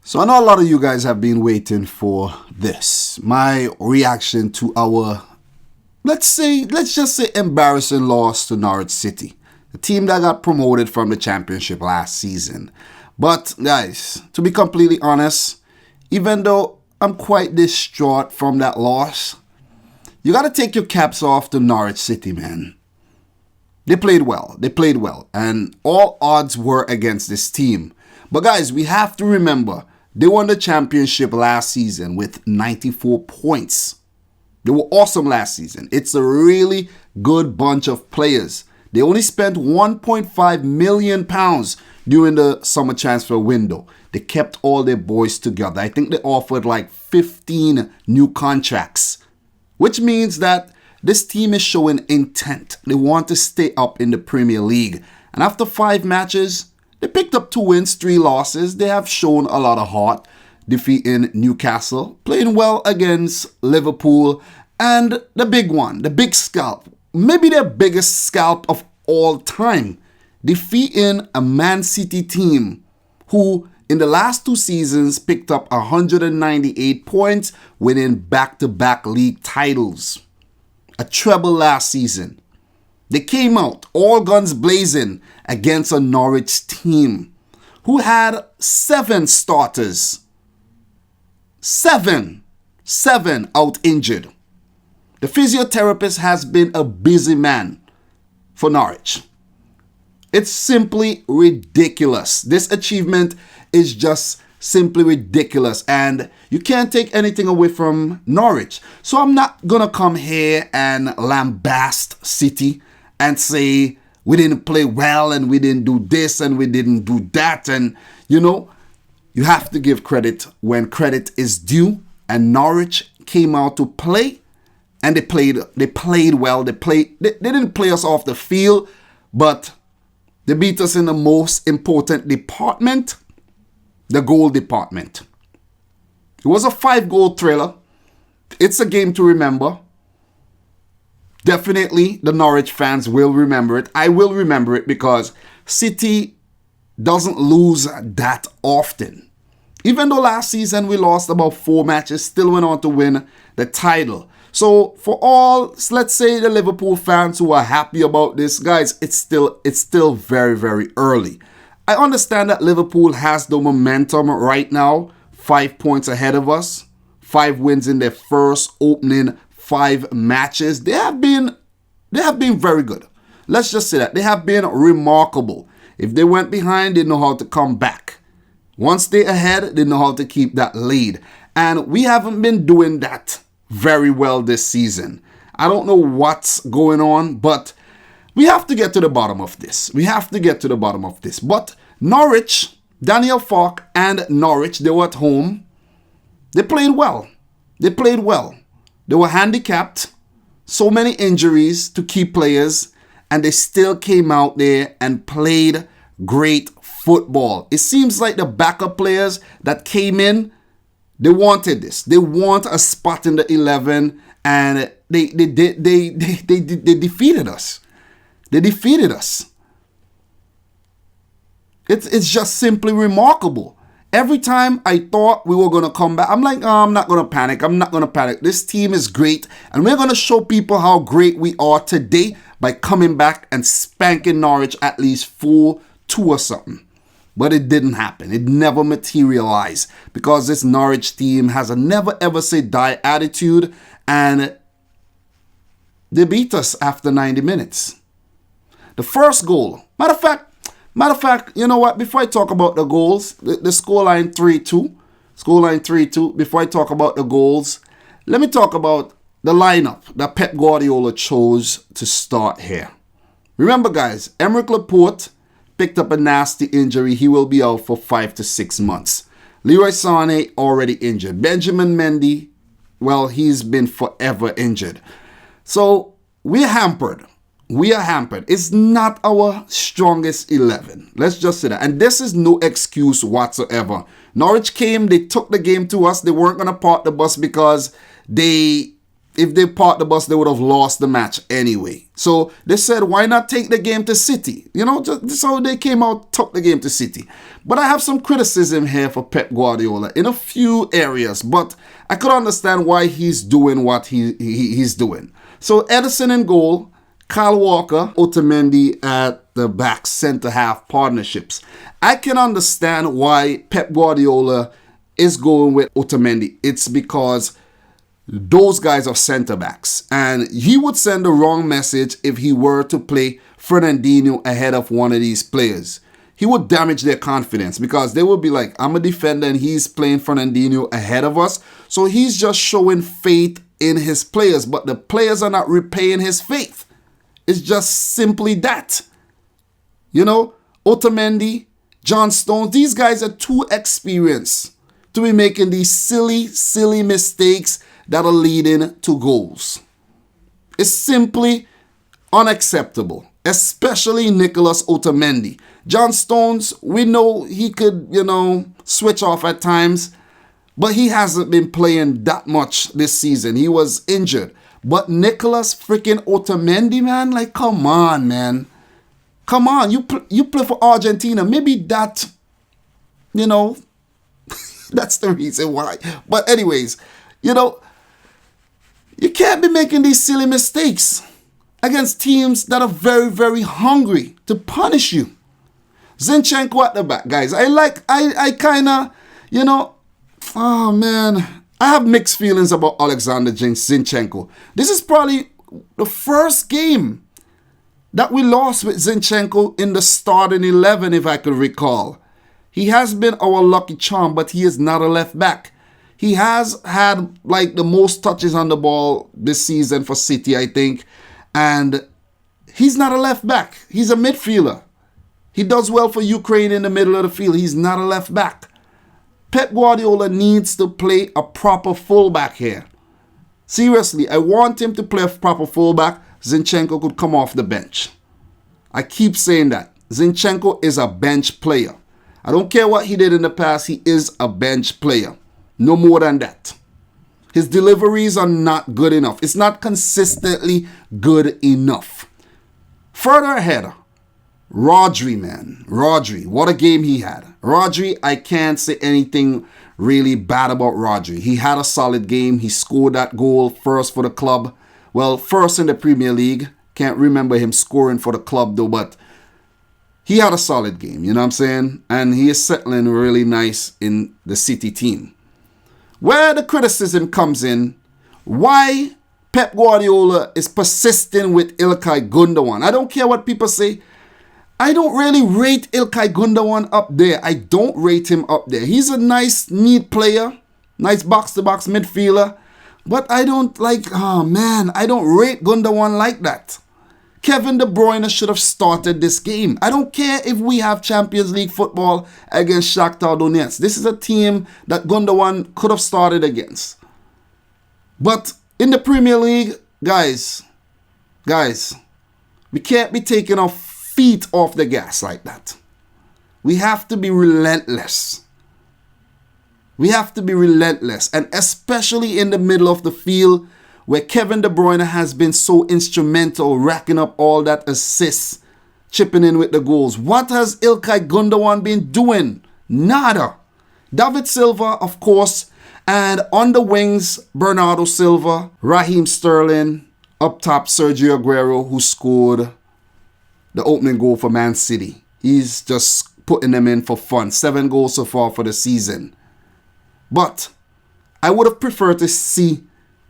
So I know a lot of you guys have been waiting for this. My reaction to our, let's just say embarrassing loss to Norwich City. The team that got promoted from the championship last season. But guys, to be completely honest, even though I'm quite distraught from that loss, you got to take your caps off to Norwich City, man. They played well. And all odds were against this team. But guys, we have to remember, they won the championship last season with 94 points. They were awesome last season. It's a really good bunch of players. They only spent £1.5 million during the summer transfer window. They kept all their boys together. I think they offered like 15 new contracts, which means that this team is showing intent. They want to stay up in the Premier League. And after 5 matches, they picked up 2 wins, 3 losses. They have shown a lot of heart, defeating Newcastle, playing well against Liverpool, and the big one, the big scalp, maybe their biggest scalp of all time, defeating a Man City team who in the last 2 seasons picked up 198 points, winning back-to-back league titles. A treble last season. They came out all guns blazing against a Norwich team who had 7 starters. 7 out injured. The physiotherapist has been a busy man for Norwich. It's simply ridiculous. This achievement is just simply ridiculous, and you can't take anything away from Norwich. So I'm not gonna come here and lambast City and say we didn't play well and we didn't do this and we didn't do that. And you have to give credit when credit is due, and Norwich came out to play, and they played well. They didn't play us off the field, but they beat us in the most important department, the goal department. It was a 5-goal thriller. It's a game to remember. Definitely the Norwich fans will remember it. I will remember it because City doesn't lose that often. Even though last season we lost about 4 matches, still went on to win the title. So for all, let's say the Liverpool fans who are happy about this, guys, it's still very, very early. I understand that Liverpool has the momentum right now, 5 points ahead of us, 5 wins in their first opening 5 matches. They have been very good. Let's just say that they have been remarkable. If they went behind, they know how to come back. Once they're ahead, they know how to keep that lead. And we haven't been doing that very well this season. I don't know what's going on, but we have to get to the bottom of this. But Norwich, Daniel Farke and Norwich, they were at home. They played well. They were handicapped, so many injuries to key players, and they still came out there and played great football. It seems like the backup players that came in, they wanted this. They want a spot in the 11, and they defeated us. It's just simply remarkable. Every time I thought we were going to come back, I'm like, oh, I'm not going to panic. This team is great, and we're going to show people how great we are today by coming back and spanking Norwich at least 4-2 or something. But it didn't happen. It never materialized because this Norwich team has a never ever say die attitude, and they beat us after 90 minutes. The first goal, matter of fact, you know what? Before I talk about the goals, the scoreline 3-2. Before I talk about the goals, let me talk about the lineup that Pep Guardiola chose to start here. Remember, guys, Aymeric Laporte picked up a nasty injury. He will be out for 5 to 6 months. Leroy Sané already injured. Benjamin Mendy, well, he's been forever injured. So we're hampered. It's not our strongest 11. Let's just say that. And this is no excuse whatsoever. Norwich came, they took the game to us. They weren't going to park the bus because they if they parked the bus, they would have lost the match anyway. So they said, why not take the game to City? So they came out, took the game to City. But I have some criticism here for Pep Guardiola in a few areas, but I could understand why he's doing what he's doing. So Edison in goal, Kyle Walker, Otamendi at the back, centre-half partnerships. I can understand why Pep Guardiola is going with Otamendi. It's because those guys are centre-backs. And he would send the wrong message if he were to play Fernandinho ahead of one of these players. He would damage their confidence because they would be like, I'm a defender and he's playing Fernandinho ahead of us. So he's just showing faith in his players, but the players are not repaying his faith. It's just simply that. Otamendi, John Stones, these guys are too experienced to be making these silly mistakes that are leading to goals. It's simply unacceptable, especially Nicolas Otamendi. John Stones, we know he could, switch off at times, but he hasn't been playing that much this season. He was injured. But Nicolas freaking Otamendi, man, like, come on, man. Come on, you play for Argentina. Maybe that, that's the reason why. But anyways, you can't be making these silly mistakes against teams that are very, very hungry to punish you. Zinchenko at the back, guys. I kind of, oh, man. I have mixed feelings about Alexander Zinchenko. This is probably the first game that we lost with Zinchenko in the starting 11, if I could recall. He has been our lucky charm, but he is not a left back. He has had the most touches on the ball this season for City, I think. And he's not a left back. He's a midfielder. He does well for Ukraine in the middle of the field. He's not a left back. Pep Guardiola needs to play a proper fullback here. Seriously, I want him to play a proper fullback. Zinchenko could come off the bench. I keep saying that. Zinchenko is a bench player. I don't care what he did in the past. He is a bench player. No more than that. His deliveries are not good enough. It's not consistently good enough. Further ahead, Rodri, man. Rodri, what a game he had. Rodri, I can't say anything really bad about Rodri. He had a solid game. He scored that goal first for the club. Well, first in the Premier League. Can't remember him scoring for the club though, but he had a solid game, you know what I'm saying? And he is settling really nice in the City team. Where the criticism comes in, why Pep Guardiola is persisting with İlkay Gündoğan. I don't care what people say. I don't really rate İlkay Gündoğan up there. I don't rate him up there. He's a nice, neat player. Nice box-to-box midfielder. But I don't I don't rate Gündoğan like that. Kevin De Bruyne should have started this game. I don't care if we have Champions League football against Shakhtar Donetsk. This is a team that Gündoğan could have started against. But in the Premier League, guys, we can't be taking our feet off the gas like that. We have to be relentless. We have to be relentless, and especially in the middle of the field where Kevin De Bruyne has been so instrumental, racking up all that assists, chipping in with the goals. What has İlkay Gündoğan been doing? Nada. David Silva, of course, and on the wings, Bernardo Silva, Raheem Sterling, up top, Sergio Aguero, who scored the opening goal for Man City. He's just putting them in for fun. 7 goals so far for the season. But I would have preferred to see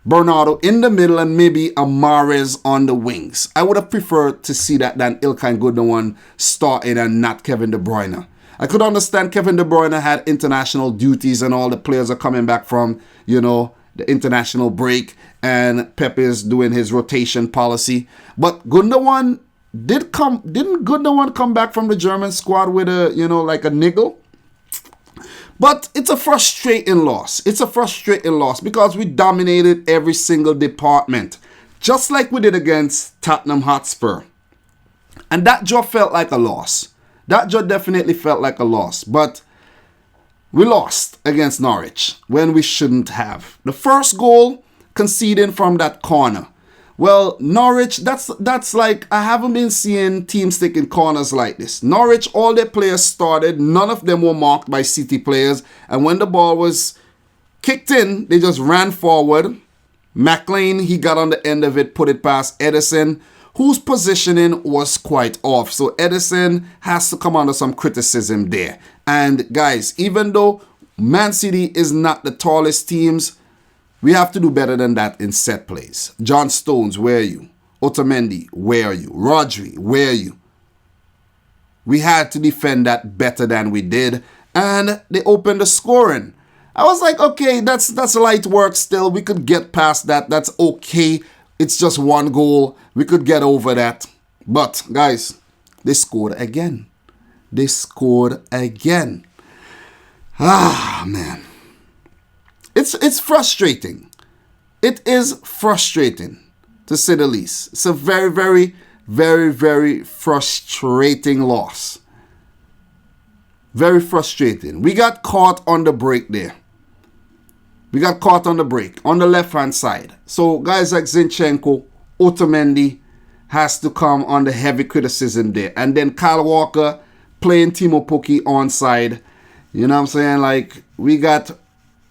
Bernardo in the middle and maybe a Mahrez on the wings. I would have preferred to see that than İlkay Gündoğan starting and not Kevin De Bruyne. I could understand Kevin De Bruyne had international duties and all the players are coming back from, the international break, and Pep is doing his rotation policy. But Gündoğan didn't Gündoğan come back from the German squad with a niggle? But it's a frustrating loss. It's a frustrating loss because we dominated every single department, just like we did against Tottenham Hotspur. And that just felt like a loss. That just definitely felt like a loss. But we lost against Norwich when we shouldn't have. The first goal conceding from that corner. Well, Norwich, that's like, I haven't been seeing teams taking corners like this. Norwich, all their players started. None of them were marked by City players. And when the ball was kicked in, they just ran forward. McLean, he got on the end of it, put it past Edison, whose positioning was quite off. So Edison has to come under some criticism there. And guys, even though Man City is not the tallest teams, we have to do better than that in set plays. John Stones, where are you? Otamendi, where are you? Rodri, where are you? We had to defend that better than we did. And they opened the scoring. I was like, okay, that's light work still. We could get past that. That's okay. It's just one goal. We could get over that. But, guys, they scored again. They scored again. Ah, man. It's frustrating. It is frustrating, to say the least. It's a very, very, very, very frustrating loss. Very frustrating. We got caught on the break there. We got caught on the break on the left-hand side. So guys like Zinchenko, Otamendi has to come under heavy criticism there. And then Kyle Walker playing Timo Pukki onside. You know what I'm saying? Like, we got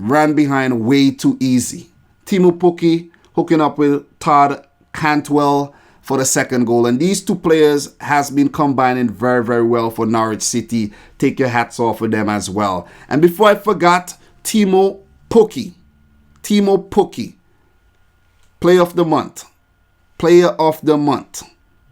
ran behind way too easy. Timo Pukki hooking up with Todd Cantwell for the second goal. And these two players has been combining very, very well for Norwich City. Take your hats off with them as well. And before I forgot, Timo Pukki, Player of the Month, Player of the Month,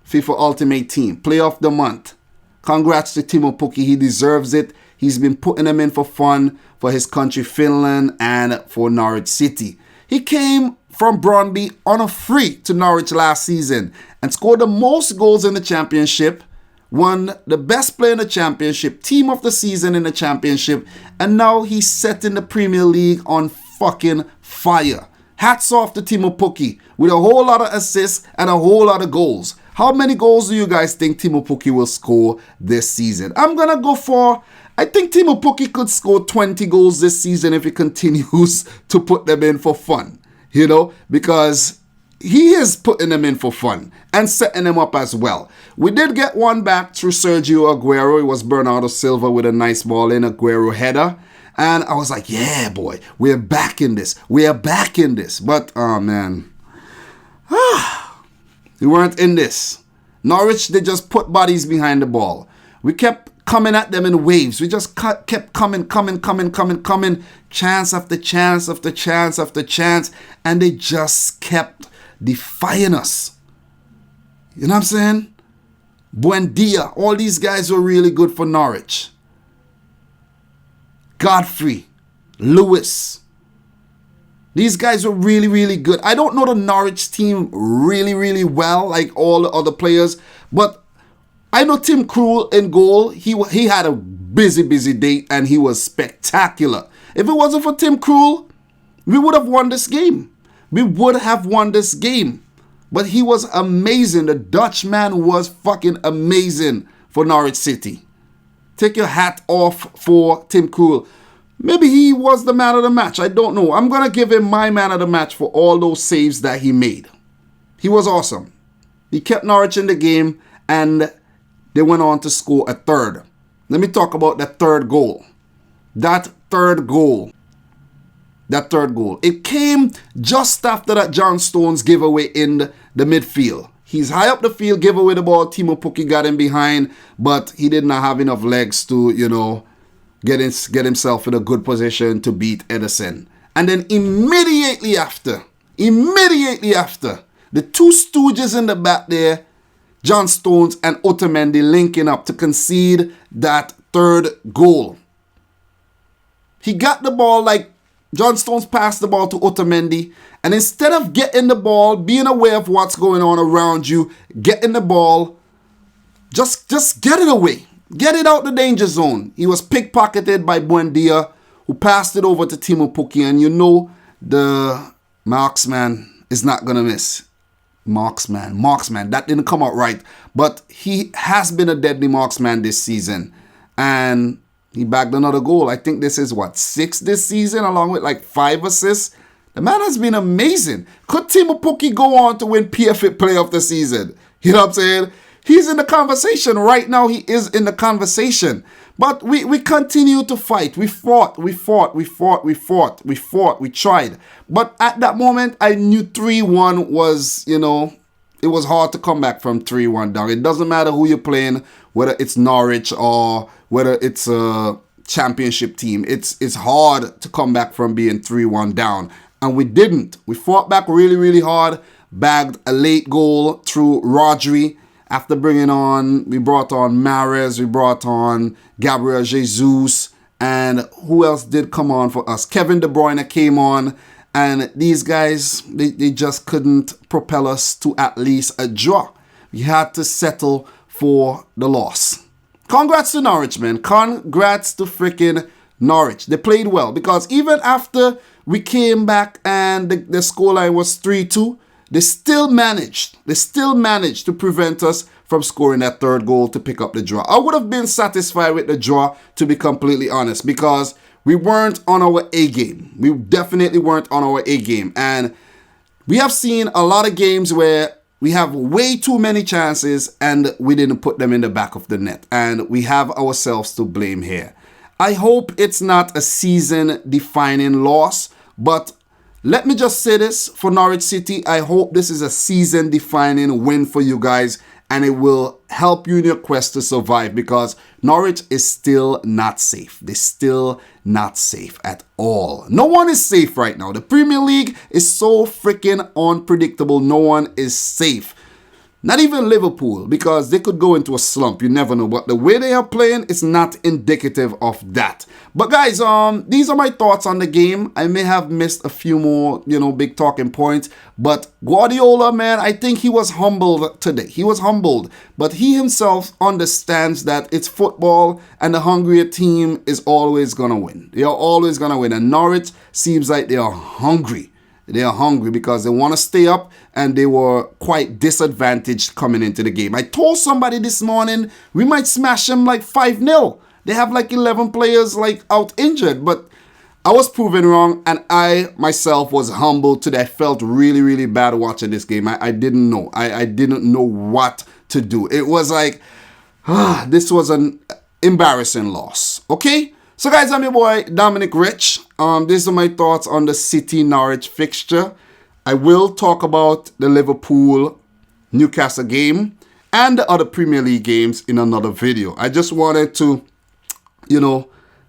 FIFA Ultimate Team, Player of the Month. Congrats to Timo Pukki, he deserves it. He's been putting them in for fun for his country, Finland, and for Norwich City. He came from Brøndby on a free to Norwich last season and scored the most goals in the championship, won the best player in the championship, team of the season in the championship, and now he's setting the Premier League on fucking fire. Hats off to Timo Pukki with a whole lot of assists and a whole lot of goals. How many goals do you guys think Timo Pukki will score this season? I'm going to go for, I think Timo Pukki could score 20 goals this season if he continues to put them in for fun. You know, because he is putting them in for fun and setting them up as well. We did get one back through Sergio Aguero. It was Bernardo Silva with a nice ball in, Aguero header. And I was like, yeah, boy, we're back in this. We are back in this. But, oh, man. We weren't in this. Norwich, they just put bodies behind the ball. We kept coming at them in waves. We just kept coming. Chance after chance after chance after chance. And they just kept defying us. You know what I'm saying? Buendia. All these guys were really good for Norwich. Godfrey. Lewis. These guys were really, really good. I don't know the Norwich team really, really well, like all the other players. But I know Tim Krul in goal. He had a busy day and he was spectacular. If it wasn't for Tim Krul, we would have won this game. We would have won this game. But he was amazing. The Dutchman was fucking amazing for Norwich City. Take your hat off for Tim Krul. Maybe he was the man of the match. I don't know. I'm going to give him my man of the match for all those saves that he made. He was awesome. He kept Norwich in the game and they went on to score a third. Let me talk about that third goal. That third goal. It came just after that John Stones giveaway in the midfield. He's high up the field, give away the ball. Timo Pukki got him behind, but he did not have enough legs to, you know, get himself in a good position to beat Edison. And then immediately after, the two stooges in the back there, John Stones and Otamendi linking up to concede that third goal. He got the ball, like John Stones passed the ball to Otamendi, and instead of getting the ball, being aware of what's going on around you, getting the ball, just get it away. Get it out the danger zone. He was pickpocketed by Buendia, who passed it over to Timo Pukki, and you know the marksman is not going to miss. Marksman. That didn't come out right, but he has been a deadly marksman this season, and he bagged another goal. I think this is, 6 this season, along with like 5 assists. The man has been amazing. Could Timo Pukki go on to win PFA Player of the Season? You know what I'm saying? He's in the conversation. Right now, he is in the conversation. But we continue to fight. We fought. We tried. But at that moment, I knew 3-1 was, it was hard to come back from 3-1 down. It doesn't matter who you're playing, whether it's Norwich or whether it's a championship team. It's hard to come back from being 3-1 down. And we didn't. We fought back really, really hard. Bagged a late goal through Rodri. After we brought on Mahrez, we brought on Gabriel Jesus, and who else did come on for us? Kevin De Bruyne came on, and these guys, they just couldn't propel us to at least a draw. We had to settle for the loss. Congrats to Norwich, man. Congrats to freaking Norwich. They played well, because even after we came back and the scoreline was 3-2, they still managed to prevent us from scoring that third goal to pick up the draw. I would have been satisfied with the draw, to be completely honest, because we weren't on our A game. We definitely weren't on our A game. And we have seen a lot of games where we have way too many chances and we didn't put them in the back of the net. And we have ourselves to blame here. I hope it's not a season-defining loss, but let me just say this for Norwich City. I hope this is a season-defining win for you guys, and it will help you in your quest to survive, because Norwich is still not safe. They're still not safe at all. No one is safe right now. The Premier League is so freaking unpredictable. No one is safe. Not even Liverpool, because they could go into a slump. You never know. But the way they are playing is not indicative of that. But guys, these are my thoughts on the game. I may have missed a few more, big talking points. But Guardiola, man, I think he was humbled today. He was humbled. But he himself understands that it's football and the hungrier team is always going to win. They are always going to win. And Norwich seems like they are hungry. They are hungry because they want to stay up, and they were quite disadvantaged coming into the game. I told somebody this morning we might smash them like 5-0. They have like 11 players like out injured, but I was proven wrong, and I myself was humbled today. I felt really, really bad watching this game. I didn't know. I didn't know what to do. It was like, this was an embarrassing loss. Okay? So guys, I'm your boy Dominic Rich. These are my thoughts on the City Norwich fixture. I will talk about the Liverpool Newcastle game and the other Premier League games in another video. I just wanted to,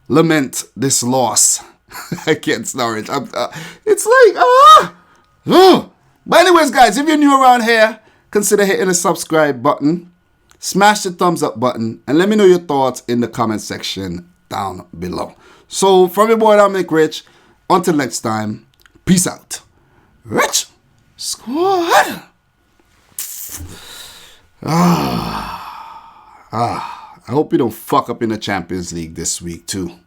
lament this loss against Norwich. It's like, But anyways, guys, if you're new around here, consider hitting the subscribe button, smash the thumbs up button, and let me know your thoughts in the comment section down below. So from your boy Dominic Rich, until next time, peace out. Rich Squad. I hope you don't fuck up in the Champions League this week too.